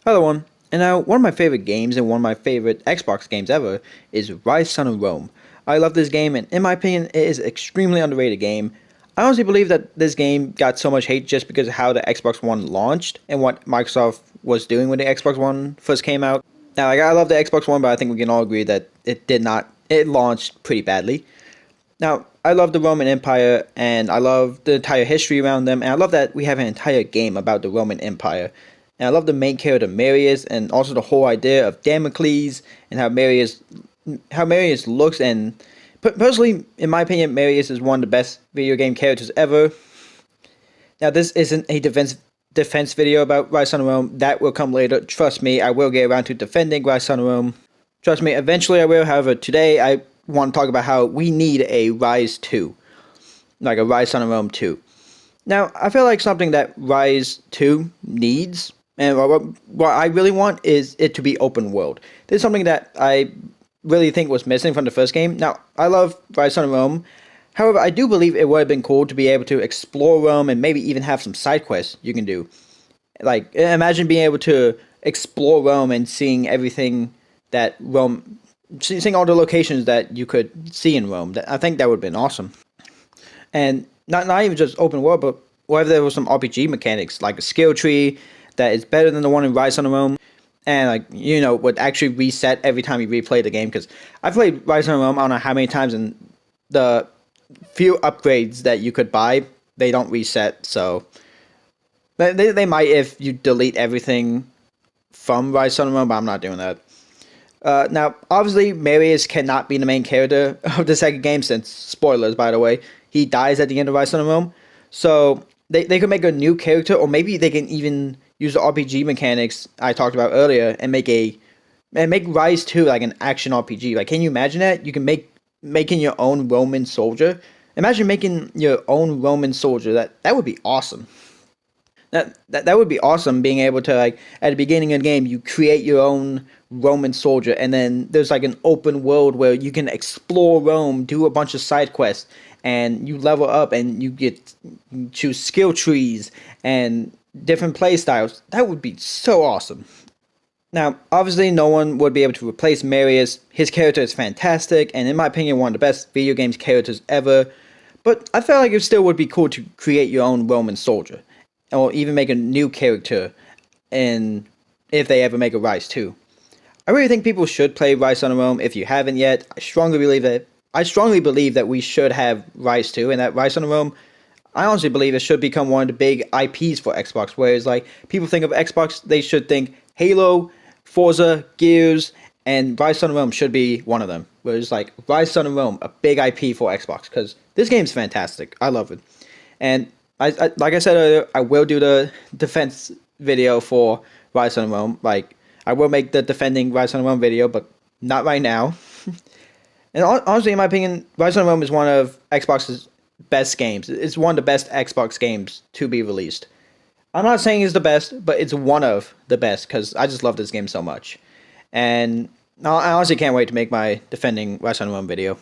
Hello, everyone. And now, one of my favorite games and one of my favorite Xbox games ever is Ryse Son of Rome. I love this game, and in my opinion, it is an extremely underrated game. I honestly believe that this game got so much hate just because of how the Xbox One launched and what Microsoft was doing when the Xbox One first came out. Now, I love the Xbox One, but I think we can all agree that it did not. It launched pretty badly. Now, I love the Roman Empire, and I love the entire history around them, and I love that we have an entire game about the Roman Empire. And I love the main character Marius, and also the whole idea of Damocles and how Marius looks. And personally, in my opinion, Marius is one of the best video game characters ever. Now, this isn't a defense video about Ryse Son of Rome. That will come later. Trust me, I will get around to defending Ryse Son of Rome. Trust me, eventually I will. However, today I want to talk about how we need a Ryse 2, like a Ryse Son of Rome 2. Now, I feel like something that Ryse 2 needs, and what I really want, is it to be open world. This is something that I really think was missing from the first game. Now, I love Ryse Son of Rome. However, I do believe it would have been cool to be able to explore Rome and maybe even have some side quests you can do. Like, imagine being able to explore Rome and seeing everything that Rome, seeing all the locations that you could see in Rome. I think that would have been awesome. And not even just open world, but whether there was some RPG mechanics, like a skill tree that is better than the one in Ryse Son of Rome, and would actually reset every time you replay the game. Because I played Ryse Son of Rome, I don't know how many times, and the few upgrades that you could buy, they don't reset. So they might if you delete everything from Ryse Son of Rome, but I'm not doing that. Now, obviously, Marius cannot be the main character of the second game, since, spoilers by the way, he dies at the end of Ryse Son of Rome. So they could make a new character, or maybe they can even use the RPG mechanics I talked about earlier and make Ryse 2 like an action RPG. Like, can you imagine that? You can making your own Roman soldier. Imagine making your own Roman soldier. That would be awesome. That would be awesome, being able to, like, at the beginning of the game, you create your own Roman soldier, and then there's like an open world where you can explore Rome, do a bunch of side quests, and you level up, and you choose skill trees and different play styles. That would be so awesome. Now, obviously, no one would be able to replace Marius. His character is fantastic, and in my opinion, one of the best video games characters ever. But I felt like it still would be cool to create your own Roman soldier, or even make a new character, and if they ever make a Ryse 2. I really think people should play Ryse Son of Rome if you haven't yet. I strongly believe that we should have Ryse 2, and that Ryse Son of Rome, I honestly believe it should become one of the big IPs for Xbox. Whereas, like, people think of Xbox, they should think Halo, Forza, Gears, and Ryse Son of Rome should be one of them. Whereas, like, Ryse Son of Rome, a big IP for Xbox, because this game's fantastic. I love it. And I like I said earlier, I will do the defense video for Ryse Son of Rome. Like, I will make the defending Ryse Son of Rome video, but not right now. And honestly, in my opinion, Ryse Son of Rome is one of Xbox's best games. It's one of the best Xbox games to be released. I'm not saying it's the best, but it's one of the best, because I just love this game so much. And I honestly can't wait to make my defending Ryse Son of Rome video.